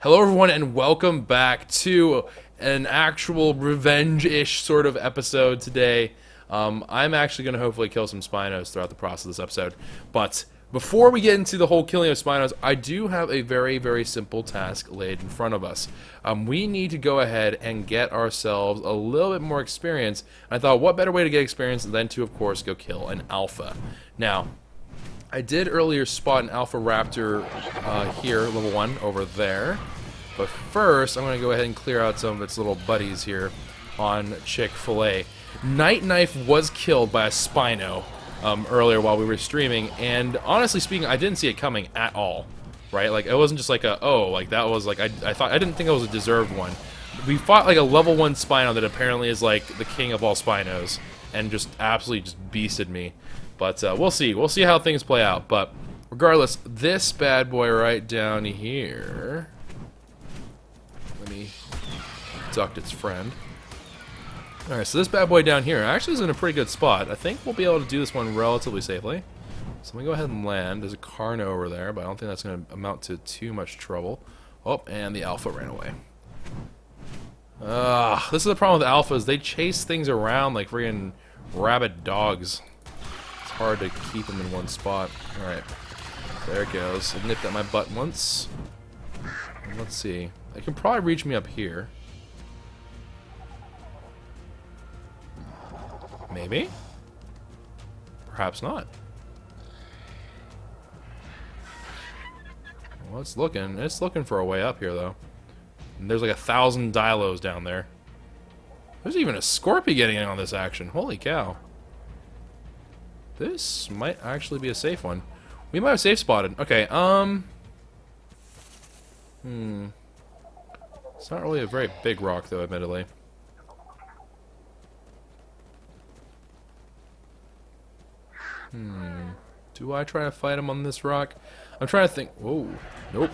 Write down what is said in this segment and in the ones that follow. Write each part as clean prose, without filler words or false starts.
Hello everyone and welcome back to an actual revenge-ish sort of episode today. I'm actually going to hopefully kill some spinos throughout the process of this episode. But before we get into the whole killing of spinos, I do have a very, very simple task laid in front of us. We need to go ahead and get ourselves a little bit more experience. I thought, what better way to get experience than to, of course, go kill an alpha. Now, I did earlier spot an alpha raptor here, level 1, over there. But first, I'm going to go ahead and clear out some of its little buddies here on Chick-fil-A. NightKnife was killed by a spino earlier while we were streaming, and honestly speaking, I didn't see it coming at all. Right? Like, it wasn't just like a, oh, like that was like, I didn't think it was a deserved one. We fought like a level 1 spino that apparently is like the king of all spinos, and just absolutely just beasted me. But we'll see. We'll see how things play out. But regardless, this bad boy right down here. Let me abduct its friend. Alright, so this bad boy down here actually is in a pretty good spot. I think we'll be able to do this one relatively safely. So let me go ahead and land. There's a Carno over there, but I don't think that's going to amount to too much trouble. Oh, and the Alpha ran away. This is the problem with Alphas. They chase things around like friggin' rabid dogs. It's hard to keep them in one spot. Alright, there it goes. I nipped at my butt once. And let's see. It can probably reach me up here. Maybe? Perhaps not. Well, it's looking for a way up here, though. And there's like 1,000 Dilos down there. There's even a Scorpy getting in on this action. Holy cow. This might actually be a safe one. We might have safe spotted. Okay, It's not really a very big rock, though, admittedly. Do I try to fight him on this rock? I'm trying to think. Whoa. Nope.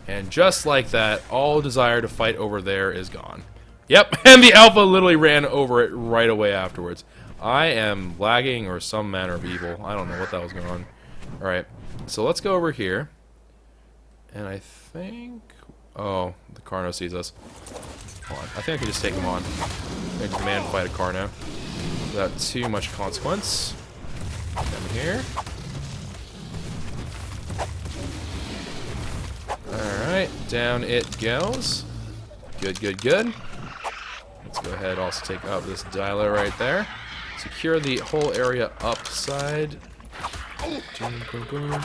And just like that, all desire to fight over there is gone. Yep, and the Alpha literally ran over it right away afterwards. I am lagging or some manner of evil. I don't know what that was going on. Alright, so let's go over here. And I think... Oh, the Carno sees us. Hold on. I think I can just take him on. I can man fight a Carno without too much consequence. Come here. Alright, down it goes. Good, good, good. Let's go ahead and also take out this Dilo right there. Secure the whole area upside. Boom, boom, boom.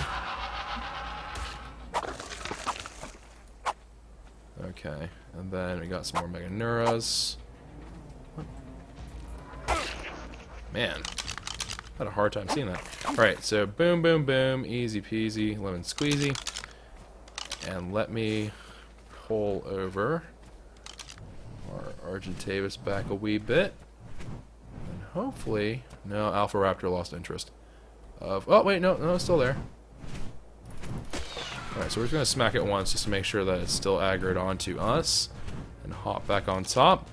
Okay, and then we got some more Mega Neuras. Man, had a hard time seeing that. Alright, so boom, boom, boom, easy peasy, lemon squeezy. And let me pull over our Argentavis back a wee bit. And hopefully, no, Alpha Raptor lost interest. Oh, wait, no, it's still there. Alright, so we're just going to smack it once just to make sure that it's still aggroed onto us. And hop back on top.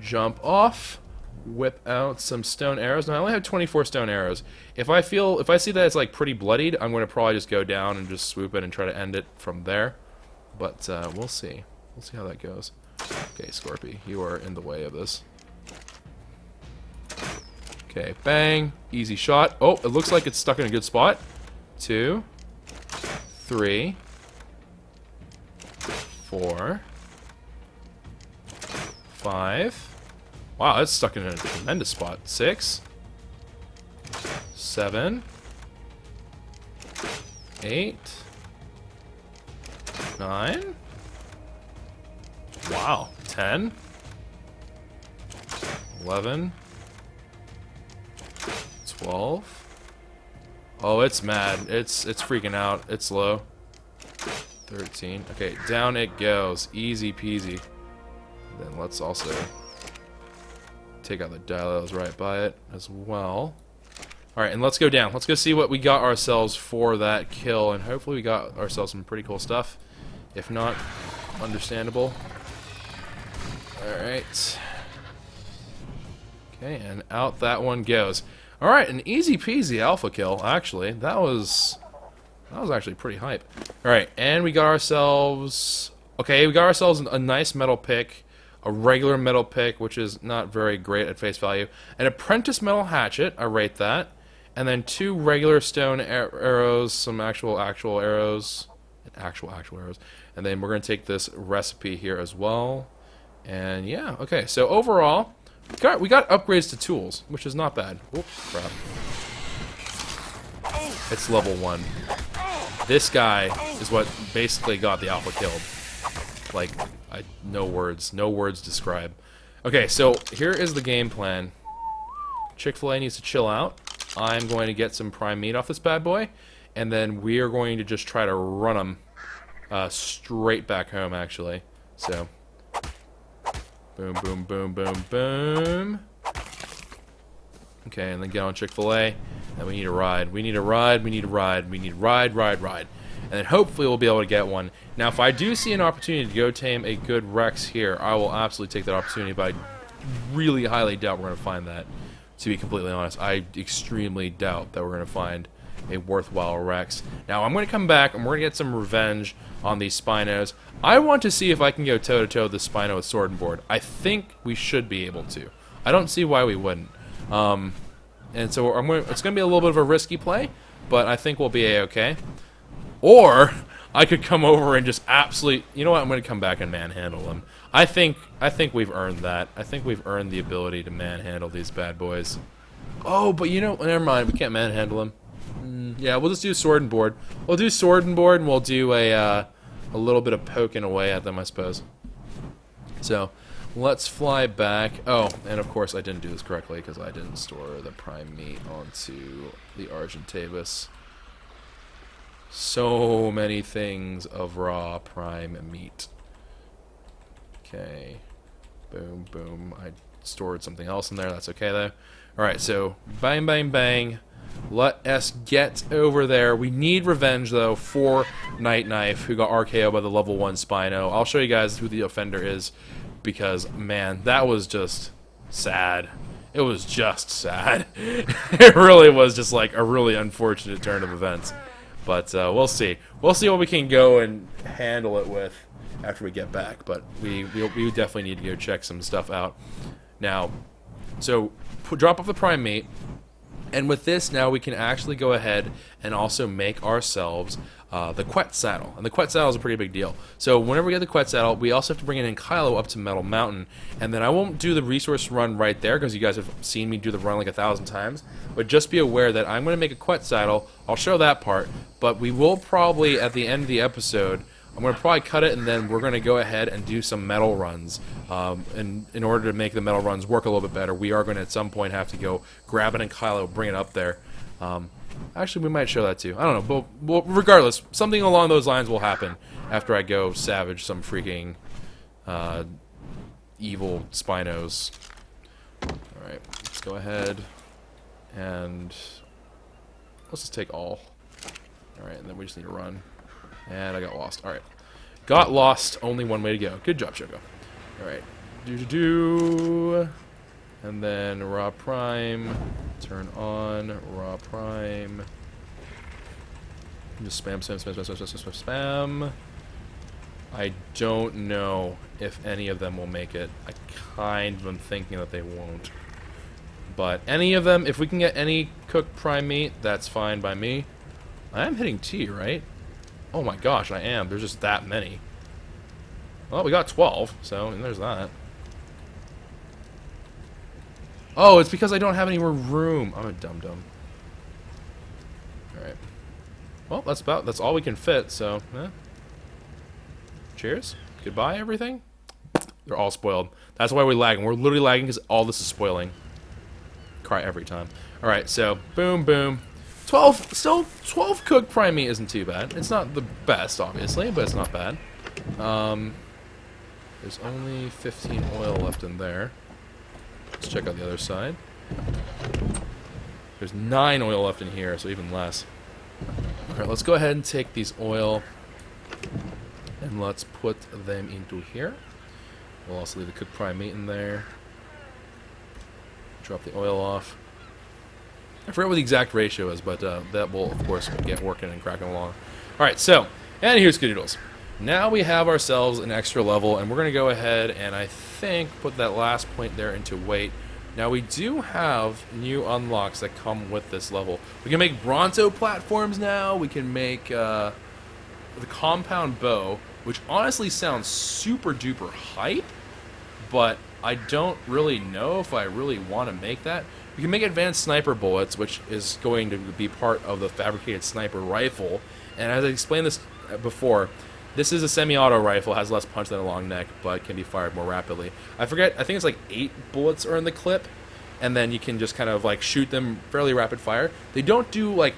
Jump off. Whip out some stone arrows. Now, I only have 24 stone arrows. If I see that it's like pretty bloodied, I'm going to probably just go down and just swoop it and try to end it from there. But we'll see. We'll see how that goes. Okay, Scorpy, you are in the way of this. Okay, bang. Easy shot. Oh, it looks like it's stuck in a good spot. 2, 3, 4, 5. Wow, that's stuck in a tremendous spot. 6, 7, 8, 9. Wow, 10, 11, 12. Oh, it's mad. It's freaking out. It's low. 13. Okay, down it goes. Easy peasy. Then let's also take out the Dilos right by it as well. Alright, and let's go down. Let's go see what we got ourselves for that kill, and hopefully we got ourselves some pretty cool stuff. If not, understandable. Alright. Okay, and out that one goes. Alright, an easy peasy alpha kill, actually. That was actually pretty hype. Alright, and we got ourselves Okay, we got ourselves a nice metal pick, a regular metal pick, which is not very great at face value, an apprentice metal hatchet, I rate that, and then 2 regular stone arrows, some actual arrows, actual arrows, and then we're going to take this recipe here as well, and yeah, okay, so overall, we got upgrades to tools, which is not bad. Oops, crap. It's level 1. This guy is what basically got the alpha killed. Like, no words describe. Okay, so here is the game plan. Chick-fil-A needs to chill out. I'm going to get some prime meat off this bad boy, and then we are going to just try to run him straight back home, actually. So, boom, boom, boom, boom, boom. Okay, and then get on Chick-fil-A, and we need a ride. We need a ride, we need a ride, we need a ride. And then hopefully we'll be able to get one. Now, if I do see an opportunity to go tame a good Rex here, I will absolutely take that opportunity, but I really highly doubt we're going to find that, to be completely honest. I extremely doubt that we're going to find a worthwhile Rex. Now, I'm going to come back, and we're going to get some revenge on these Spinos. I want to see if I can go toe-to-toe with the Spino with Sword and Board. I think we should be able to. I don't see why we wouldn't. And so it's going to be a little bit of a risky play, but I think we'll be A-okay. Or I could come over and just absolutely, you know what? I'm going to come back and manhandle them. I think we've earned that. I think we've earned the ability to manhandle these bad boys. Oh, but you know, never mind. We can't manhandle them. Yeah, we'll just do Sword and Board. We'll do Sword and Board, and we'll do a little bit of poking away at them, I suppose. So let's fly back. Oh, and of course I didn't do this correctly because I didn't store the prime meat onto the Argentavis. So many things of raw prime meat. Okay. Boom, boom. I stored something else in there. That's okay, though. Alright, so bang, bang, bang. Let us get over there. We need revenge, though, for NightKnife, who got RKO by the level 1 Spino. I'll show you guys who the offender is, because, man, that was just sad. It was just sad. It really was just like a really unfortunate turn of events. But we'll see. We'll see what we can go and handle it with after we get back. But we definitely need to go check some stuff out. Now, so drop off the prime meat. And with this, now we can actually go ahead and also make ourselves the quetzal saddle. And the quetzal saddle is a pretty big deal. So whenever we get the quetzal saddle, we also have to bring in Kylo up to Metal Mountain. And then I won't do the resource run right there, because you guys have seen me do the run like 1,000 times. But just be aware that I'm going to make a quetzal saddle. I'll show that part. But we will probably, at the end of the episode, I'm going to probably cut it, and then we're going to go ahead and do some metal runs. And in order to make the metal runs work a little bit better, we are going to at some point have to go grab it in Kylo, bring it up there. Actually, we might show that too. I don't know, but regardless, something along those lines will happen after I go savage some freaking evil Spinos. Alright, let's go ahead and let's just take all. Alright, and then we just need to run. And I got lost. Alright. Got lost. Only one way to go. Good job, Choco. Alright. Do. And then raw prime. Turn on. Raw prime. Just spam, spam, spam, spam, spam, spam, spam, spam. I don't know if any of them will make it. I kind of am thinking that they won't. But any of them, if we can get any cooked prime meat, that's fine by me. I am hitting T, right? Oh my gosh, I am. There's just that many. Well, we got 12, so there's that. Oh, it's because I don't have any more room. I'm a dum-dum. Alright. Well, that's all we can fit, so, cheers. Goodbye, everything. They're all spoiled. That's why we're lagging. We're literally lagging because all this is spoiling. Cry every time. Alright, so, boom, boom. 12 cooked prime meat isn't too bad. It's not the best, obviously, but it's not bad. There's only 15 oil left in there. Let's check out the other side. There's 9 oil left in here, so even less. Alright, let's go ahead and take these oil and let's put them into here. We'll also leave the cooked prime meat in there. Drop the oil off. I forget what the exact ratio is, but that will, of course, get working and cracking along. Alright, so, and here's Skadoodles. Now we have ourselves an extra level, and we're going to go ahead and I think put that last point there into weight. Now we do have new unlocks that come with this level. We can make Bronto platforms now. We can make the compound bow, which honestly sounds super duper hype, but I don't really know if I really want to make that. We can make advanced sniper bullets, which is going to be part of the fabricated sniper rifle. And as I explained this before, this is a semi-auto rifle, has less punch than a long neck, but can be fired more rapidly. I think it's like 8 bullets are in the clip, and then you can just kind of like shoot them fairly rapid fire. They don't do like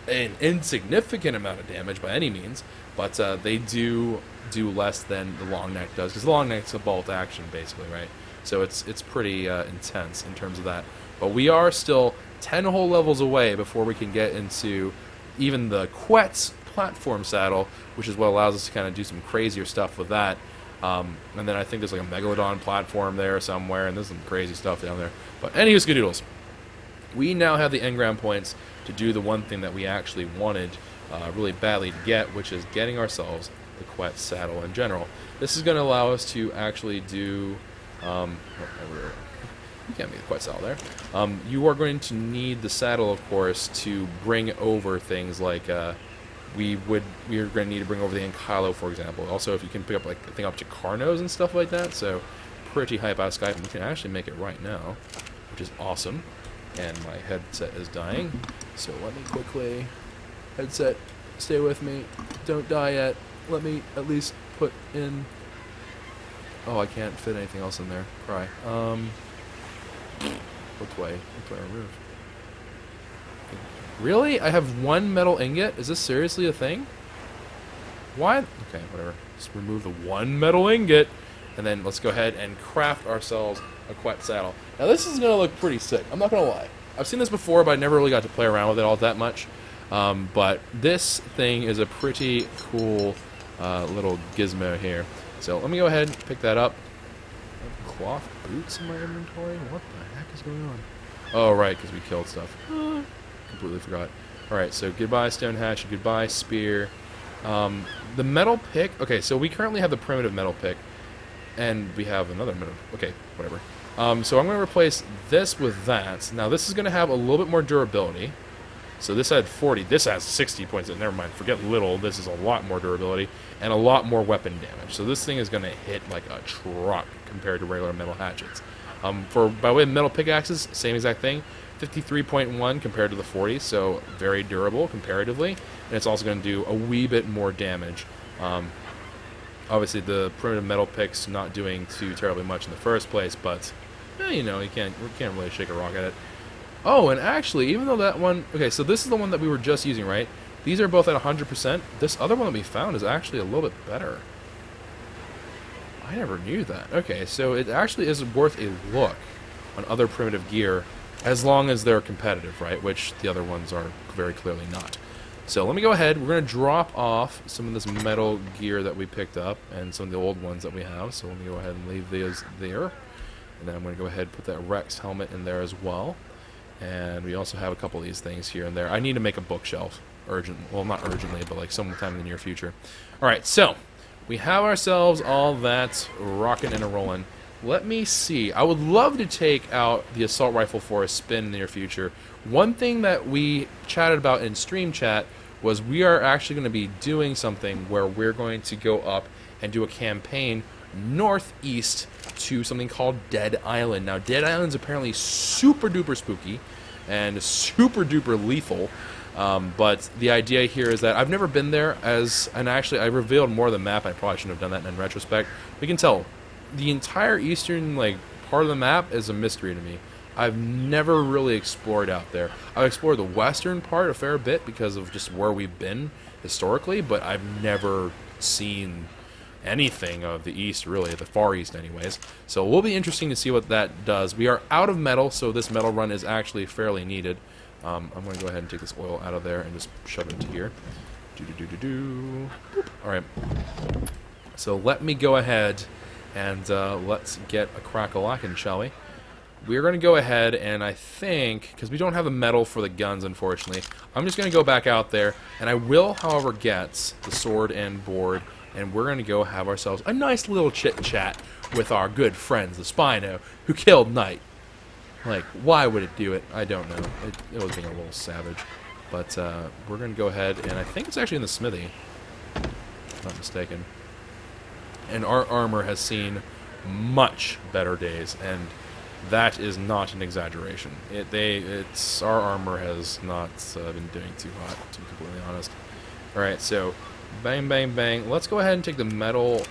an insignificant amount of damage by any means, but they do less than the long neck does, because the long neck's a bolt action basically, right? So it's pretty intense in terms of that. But we are still 10 whole levels away before we can get into even the Kwehs platform saddle, which is what allows us to kind of do some crazier stuff with that. And then I think there's like a Megalodon platform there somewhere, and there's some crazy stuff down there. But anyways, Skadoodles, we now have the engram points to do the one thing that we actually wanted really badly to get, which is getting ourselves the Kwehs saddle in general. This is going to allow us to actually do... you can't make the Quetzal there. You are going to need the saddle, of course, to bring over things like we are going to need to bring over the Ankylo, for example. Also, if you can pick up like a thing up to Carnos and stuff like that, so pretty hype out of Skype. And we can actually make it right now, which is awesome. And my headset is dying, so let me quickly headset. Stay with me. Don't die yet. Let me at least put in. Oh, I can't fit anything else in there. Cry. What do I remove? Really? I have 1 metal ingot? Is this seriously a thing? Why? Okay, whatever. Just remove the 1 metal ingot, and then let's go ahead and craft ourselves a Kwehs saddle. Now this is going to look pretty sick. I'm not going to lie. I've seen this before, but I never really got to play around with it all that much. But this thing is a pretty cool little gizmo here. So let me go ahead and pick that up. I have cloth boots in my inventory? What the heck is going on? Oh, right, because we killed stuff. Completely forgot. Alright, so goodbye stone hatchet, goodbye spear. The metal pick, okay, so we currently have the primitive metal pick, and we have another metal, okay, whatever. So I'm going to replace this with that. Now this is going to have a little bit more durability. So this had 40, this has 60 points, never mind, forget little, this is a lot more durability, and a lot more weapon damage. So this thing is going to hit like a truck compared to regular metal hatchets. By way of metal pickaxes, same exact thing. 53.1 compared to the 40, so very durable comparatively, and it's also going to do a wee bit more damage. Obviously, the primitive metal pick's not doing too terribly much in the first place, but you know, we can't really shake a rock at it. Oh, and actually, even though that one, okay, so this is the one that we were just using, right? These are both at 100%. This other one that we found is actually a little bit better. I never knew that. Okay, so it actually is worth a look on other primitive gear, as long as they're competitive, right? Which the other ones are very clearly not. So let me go ahead. We're going to drop off some of this metal gear that we picked up and some of the old ones that we have. So let me go ahead and leave those there. And then I'm going to go ahead and put that Rex helmet in there as well. And we also have a couple of these things here and there. I need to make a bookshelf. Well, not urgently, but like sometime in the near future. Alright, so we have ourselves all that rocking and a-rolling. Let me see. I would love to take out the assault rifle for a spin in the near future. One thing that we chatted about in stream chat was we are actually going to be doing something where we're going to go up and do a campaign northeast to something called Dead Island. Now, Dead Island's apparently super duper spooky and super duper lethal. But the idea here is that I've never been there, and actually I revealed more of the map. I probably shouldn't have done that in retrospect. We can tell the entire eastern part of the map is a mystery to me. I've never really explored out there. I've explored the western part a fair bit because of just where we've been historically, but I've never seen anything of the east, really, the far east anyways. So it will be interesting to see what that does. We are out of metal, so this metal run is actually fairly needed. I'm going to go ahead and take this oil out of there and just shove it into here. Alright. So let me go ahead and let's get a crack-a-lackin', shall we? We're going to go ahead and I think, because we don't have the metal for the guns, unfortunately, I'm just going to go back out there, and I will, however, get the sword and board and we're going to go have ourselves a nice little chit-chat with our good friends, the Spino, who killed Knight. Like, why would it do it? I don't know. It was being a little savage. But we're going to go ahead, and I think it's actually in the smithy, if I'm not mistaken. And our armor has seen much better days, and that is not an exaggeration. Our armor has not been doing too hot, to be completely honest. Alright, so bang, bang, bang. Let's go ahead and take the metal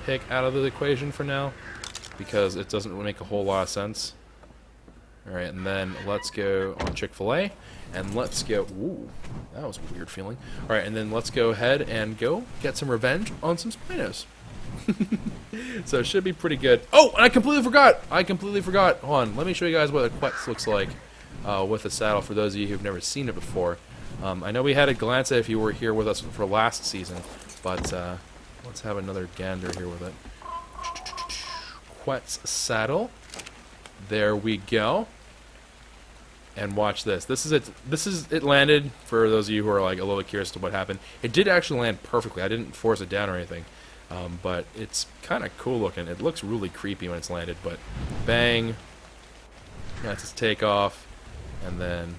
pick out of the equation for now, because it doesn't really make a whole lot of sense. Alright, and then let's go on Chick-fil-A, and let's go... Ooh, that was a weird feeling. Alright, and then let's go ahead and go get some revenge on some Spinos. So it should be pretty good. Oh, and I completely forgot! Hold on, let me show you guys what a Kwehs looks like with a saddle, for those of you who've never seen it before. I know we had a glance at it if you were here with us for last season, but let's have another gander here with it. Kwehs saddle. There we go. And watch this. This is it landed, for those of you who are like a little curious to what happened. It did actually land perfectly. I didn't force it down or anything. But it's kind of cool looking. It looks really creepy when it's landed, but bang. That's its takeoff. And then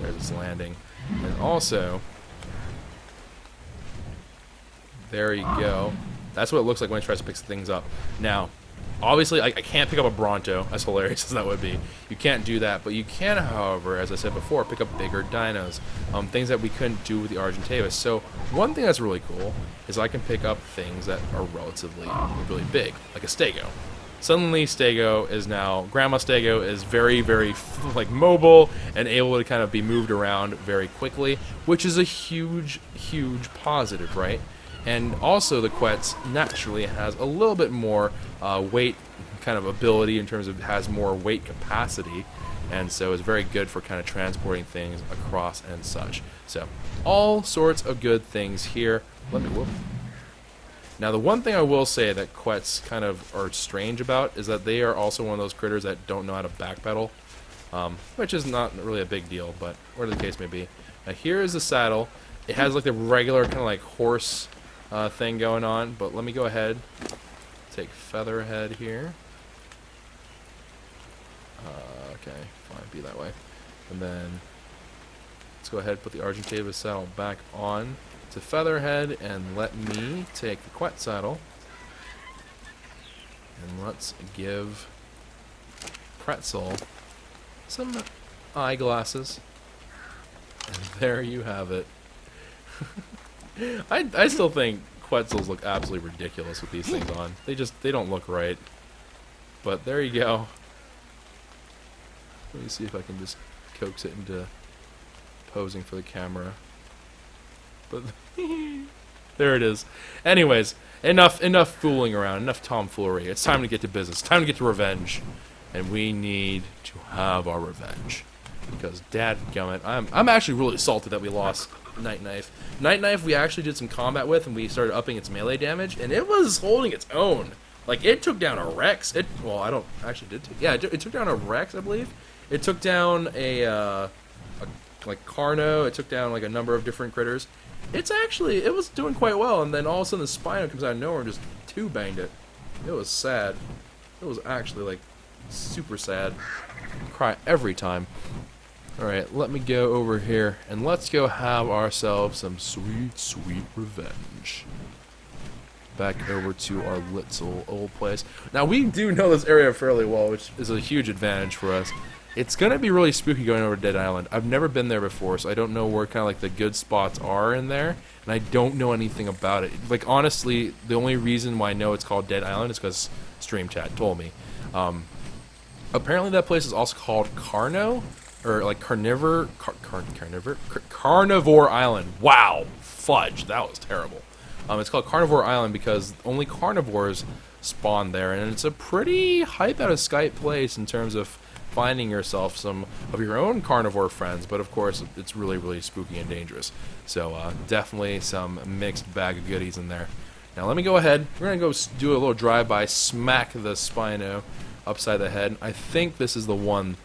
there's its landing. And also, there you go. That's what it looks like when it tries to pick things up. Now, obviously, I can't pick up a Bronto, as hilarious as that would be. You can't do that, but you can, however, as I said before, pick up bigger dinos. Things that we couldn't do with the Argentavis. So, one thing that's really cool is I can pick up things that are relatively really big, like a Stego. Suddenly, Grandma Stego is very, very, like, mobile and able to kind of be moved around very quickly, which is a huge, huge positive, right? And also the Kwehs naturally has a little bit more weight kind of ability in terms of has more weight capacity, and so it's very good for kind of transporting things across and such. So all sorts of good things here. Whoop. Now the one thing I will say that Kwehs kind of are strange about is that they are also one of those critters that don't know how to backpedal, which is not really a big deal, but whatever the case may be. Now here is the saddle. It has like the regular kind of like horse thing going on, but let me go ahead, take Featherhead here. Okay, fine, be that way. And then let's go ahead and put the Argentavis saddle back on to Featherhead, and let me take the Kwehs saddle, and let's give Pretzel some eyeglasses, and there you have it. I still think Quetzals look absolutely ridiculous with these things on. They don't look right. But there you go. Let me see if I can just coax it into posing for the camera. But there it is. Anyways, enough fooling around, enough tomfoolery. It's time to get to business. Time to get to revenge. And we need to have our revenge. Because dadgummit, I'm actually really salty that we lost NightKnife. NightKnife we actually did some combat with, and we started upping its melee damage, and it was holding its own. Like, it took down a Rex. It took down a Rex, I believe. It took down like Carno. It took down like a number of different critters. It was doing quite well, and then all of a sudden the Spino comes out of nowhere and just two-banged it. It was sad. It was actually like super sad. Cry every time. Alright, let me go over here and let's go have ourselves some sweet, sweet revenge. Back over to our little old place. Now, we do know this area fairly well, which is a huge advantage for us. It's going to be really spooky going over to Dead Island. I've never been there before, so I don't know where kind of like the good spots are in there, and I don't know anything about it. Like, honestly, the only reason why I know it's called Dead Island is because Stream Chat told me. Apparently that place is also called Carno, or like Carnivore Island. Wow, fudge, that was terrible. It's called Carnivore Island because only carnivores spawn there, and it's a pretty hype out of Skype place in terms of finding yourself some of your own carnivore friends, but of course it's really, really spooky and dangerous. So definitely some mixed bag of goodies in there. Now let me go ahead, we're going to go do a little drive-by, smack the Spino upside the head. I think this is the one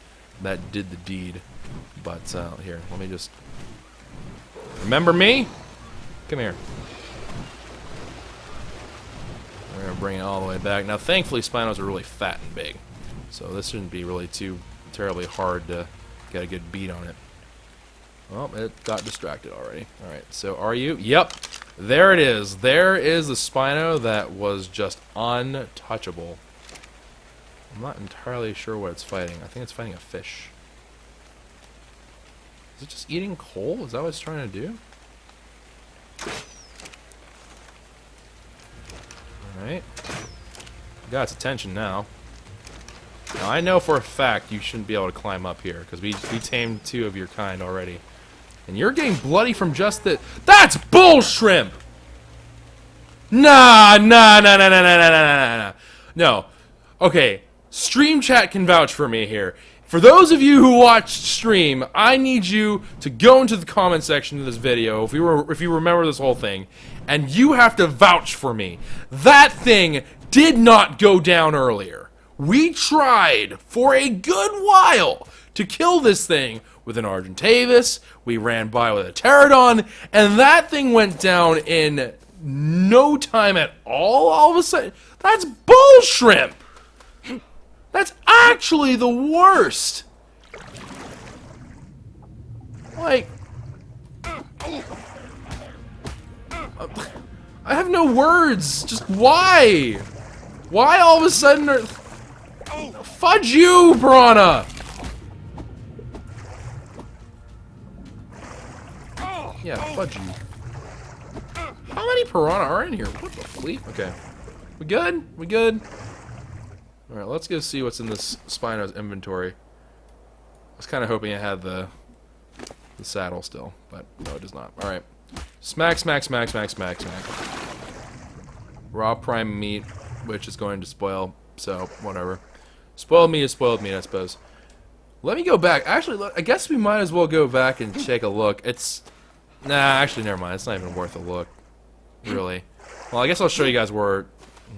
that did the deed, but here, let me just... Remember me? Come here. bring it all the way back. Now, thankfully, Spinos are really fat and big, so this shouldn't be really too terribly hard to get a good beat on it. Well, it got distracted already. Alright, so are you? Yep, there it is. There is the Spino that was just untouchable. I'm not entirely sure what it's fighting. I think it's fighting a fish. Is it just eating coal? Is that what it's trying to do? Alright. Got its attention now. Now I know for a fact you shouldn't be able to climb up here, because we tamed 2 of your kind already. And you're getting bloody from just the... That's bull shrimp! Nah. No. Okay, stream chat can vouch for me here. For those of you who watched stream, I need you to go into the comment section of this video, if you remember this whole thing, and you have to vouch for me. That thing did not go down earlier. We tried for a good while to kill this thing with an Argentavis. We ran by with a Pterodon, and that thing went down in no time at all of a sudden. That's bull shrimp! That's actually the worst! Like... I have no words. Just why? Why all of a sudden are... Fudge you, Piranha! Yeah, fudge you. How many Piranha are in here? What the fleet? Okay. We good? We good? Alright, let's go see what's in this Spino's inventory. I was kind of hoping it had the saddle still, but no, it does not. Alright. Smack. Raw prime meat, which is going to spoil, so whatever. Spoiled meat is spoiled meat, I suppose. Let me go back. Actually, I guess we might as well go back and take a look. It's... Nah, actually, never mind. It's not even worth a look. Really. Well, I guess I'll show you guys where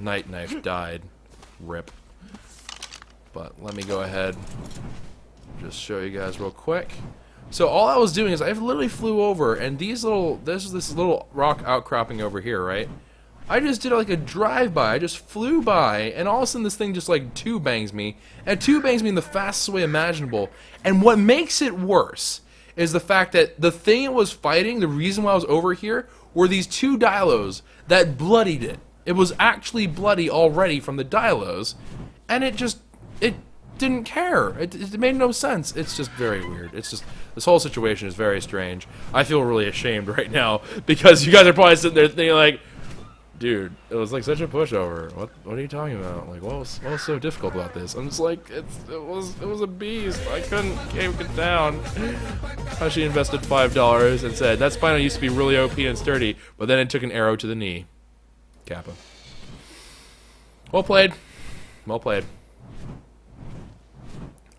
NightKnife died. Rip. But let me go ahead. Just show you guys real quick. So all I was doing is I literally flew over, and this little rock outcropping over here, right? I just did like a drive-by. I just flew by, and all of a sudden this thing just like two-bangs me, and two-bangs me in the fastest way imaginable. And what makes it worse is the fact that the thing it was fighting, the reason why I was over here, were these 2 Dilos that bloodied it. It was actually bloody already from the Dilos, and it didn't care. It made no sense. It's just very weird. It's just, this whole situation is very strange. I feel really ashamed right now, because you guys are probably sitting there thinking like, dude, it was like such a pushover. What are you talking about? Like, what was so difficult about this? I'm just like, it was a beast. I couldn't keep it down. She invested $5 and said, that Spino used to be really OP and sturdy, but then it took an arrow to the knee. Kappa. Well played. Well played.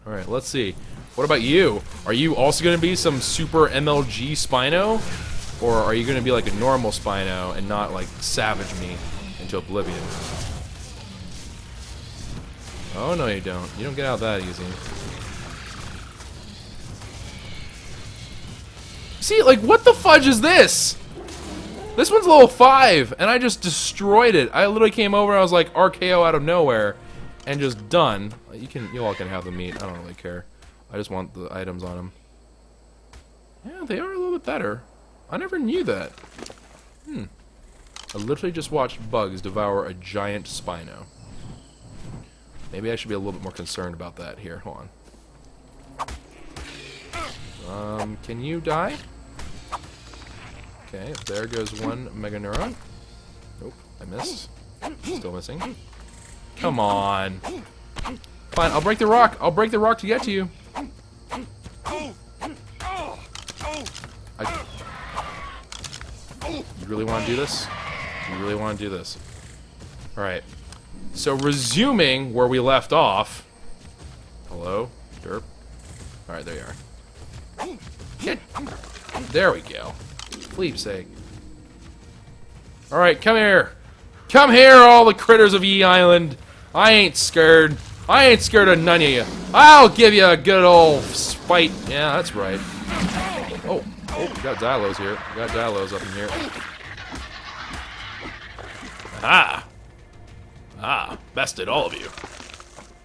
Alright, let's see. What about you? Are you also going to be some super MLG Spino? Or are you going to be like a normal Spino and not like savage me into oblivion? Oh, no you don't. You don't get out that easy. See, like, what the fudge is this? This one's level 5, and I just destroyed it. I literally came over and I was like RKO out of nowhere, and just done. You all can have the meat. I don't really care. I just want the items on them. Yeah, they are a little bit better. I never knew that. I literally just watched bugs devour a giant Spino. Maybe I should be a little bit more concerned about that. Here, hold on. Can you die? Okay, there goes one Mega Neuron. Nope, I missed. Still missing. Come on. Fine, I'll break the rock. I'll break the rock to get to you. You really want to do this? You really want to do this? Alright. So, resuming where we left off. Hello? Derp? Alright, there you are. Get. There we go. Fleep's sake. Alright, come here. Come here, all the critters of Ye Island. I ain't scared. I ain't scared of none of you. I'll give you a good old fight. Yeah, that's right. Oh, we got Dilos here. We got Dilos up in here. Ah! Ah, bested all of you.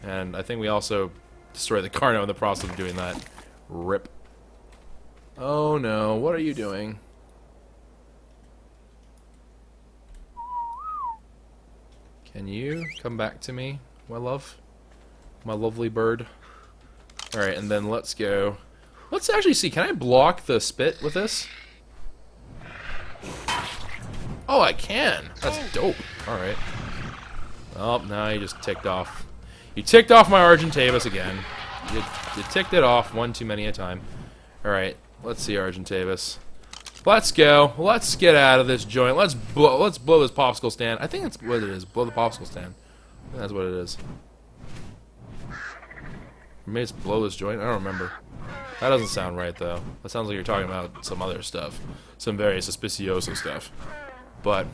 And I think we also destroyed the Carno in the process of doing that. Rip. Oh no, what are you doing? Can you come back to me, my love? My lovely bird. Alright, and then let's go. Let's actually see, can I block the spit with this? Oh, I can! That's dope. Alright. Oh, now you just ticked off. You ticked off my Argentavis again. You ticked it off one too many a time. Alright, let's see Argentavis. Let's go. Let's get out of this joint. Let's blow this popsicle stand. I think that's what it is. Blow the popsicle stand. I think that's what it is. Maybe it's blow this joint. I don't remember. That doesn't sound right though. That sounds like you're talking about some other stuff. Some very suspicioso stuff. But,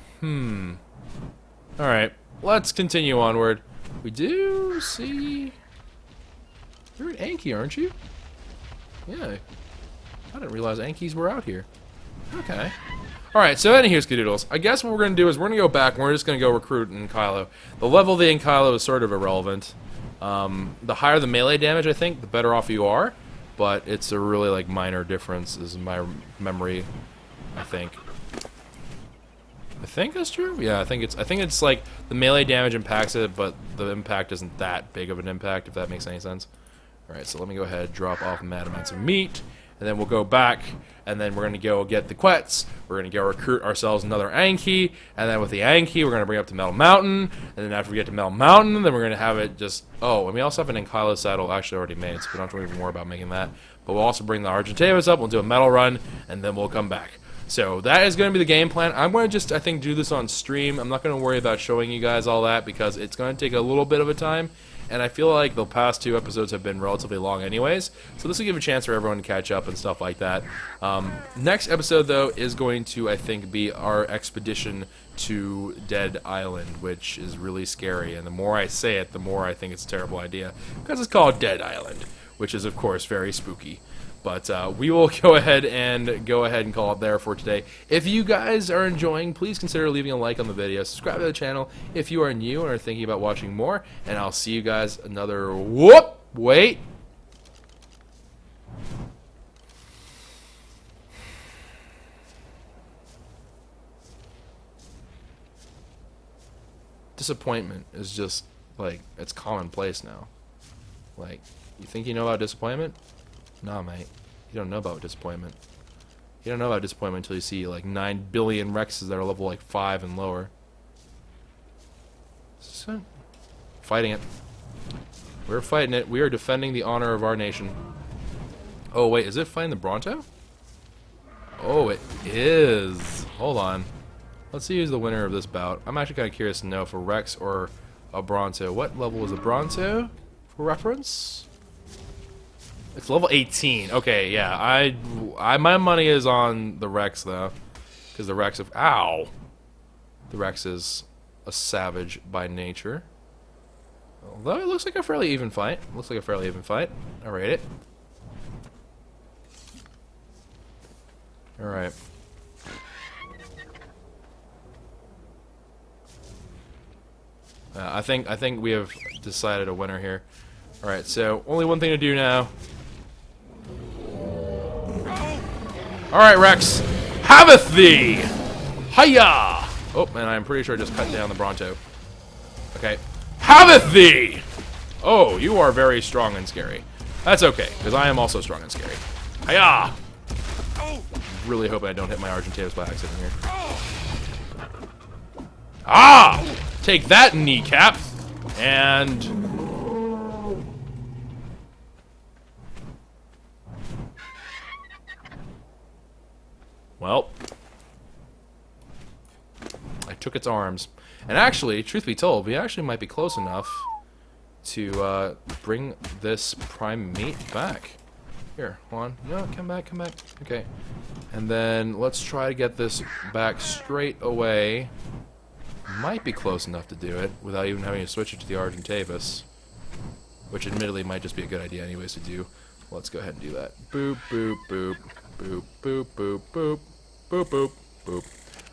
Alright. Let's continue onward. We do see... You're an Anki, aren't you? Yeah. I didn't realize Ankies were out here. Okay. Alright, so anywho, Skadoodles. I guess what we're going to do is we're going to go back and we're just going to go recruit in Kylo. The level of the Kylo is sort of irrelevant. The higher the melee damage, I think, the better off you are. But it's a really, like, minor difference, is my memory, I think. I think that's true? Yeah, I think it's like the melee damage impacts it, but the impact isn't that big of an impact, if that makes any sense. Alright, so let me go ahead and drop off mad amounts of meat, and then we'll go back, and then we're going to go get the Kwehs, we're going to go recruit ourselves another Anki, and then with the Anki, we're going to bring it up to Metal Mountain, and then after we get to Metal Mountain, then we're going to have it just... Oh, and we also have an Ankylo saddle actually already made, so we don't have to worry more about making that. But we'll also bring the Argentavis up, we'll do a metal run, and then we'll come back. So that is going to be the game plan. I'm going to just, I think, do this on stream. I'm not going to worry about showing you guys all that because it's going to take a little bit of a time. And I feel like the past 2 episodes have been relatively long anyways. So this will give a chance for everyone to catch up and stuff like that. Next episode, though, is going to, I think, be our expedition to Dead Island, which is really scary. And the more I say it, the more I think it's a terrible idea. Because it's called Dead Island, which is, of course, very spooky. But we will go ahead and call it there for today. If you guys are enjoying, please consider leaving a like on the video. Subscribe to the channel if you are new and are thinking about watching more. And I'll see you guys another... Whoop! Wait! Disappointment is just, like, it's commonplace now. Like, you think you know about disappointment? Nah, mate. You don't know about disappointment. You don't know about disappointment until you see, like, 9 billion Rexes that are level, like, 5 and lower. So, fighting it. We're fighting it. We are defending the honor of our nation. Oh, wait. Is it fighting the Bronto? Oh, it is. Hold on. Let's see who's the winner of this bout. I'm actually kind of curious to know if a Rex or a Bronto. What level is a Bronto, for reference? It's level 18. Okay, yeah. My money is on the Rex though, because the Rex of the Rex is a savage by nature. Although it looks like a fairly even fight. I'll rate it. All right. I think we have decided a winner here. All right. So only one thing to do now. Alright, Rex. Haveth thee! Hiya! Oh, and I'm pretty sure I just cut down the Bronto. Okay. Haveth thee! Oh, you are very strong and scary. That's okay, because I am also strong and scary. Hiya! Really hoping I don't hit my Argentavis by accident here. Ah! Take that, kneecap! And... Well, I took its arms. And actually, truth be told, we actually might be close enough to bring this prime meat back. Here, hold on. No, come back. Okay. And then let's try to get this back straight away. Might be close enough to do it without even having to switch it to the Argentavis. Which admittedly might just be a good idea anyways to do. Let's go ahead and do that. Boop, boop, boop. Boop, boop, boop, boop, boop, boop, boop.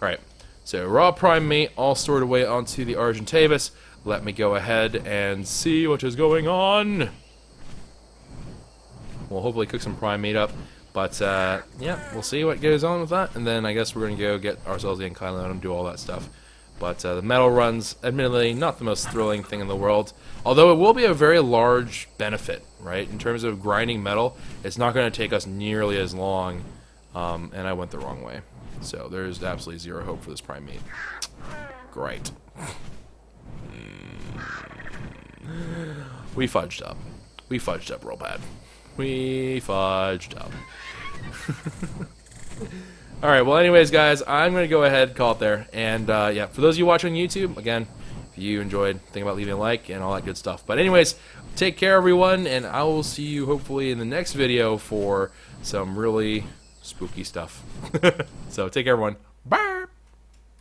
Alright, so raw prime meat all stored away onto the Argentavis. let me go ahead and see what is going on. We'll hopefully cook some prime meat up. But, yeah, we'll see what goes on with that. And then I guess we're going to go get ourselves the Enkylo and do all that stuff. But the metal runs, admittedly, not the most thrilling thing in the world. Although it will be a very large benefit, right? In terms of grinding metal, it's not going to take us nearly as long. And I went the wrong way. So there's absolutely zero hope for this prime meat. Great. We fudged up. We fudged up real bad. We fudged up. Alright, well anyways guys, I'm going to go ahead and call it there. And yeah, for those of you watching on YouTube, again, if you enjoyed, think about leaving a like and all that good stuff. But anyways, take care everyone, and I will see you hopefully in the next video for some really spooky stuff. So take care everyone. Bye!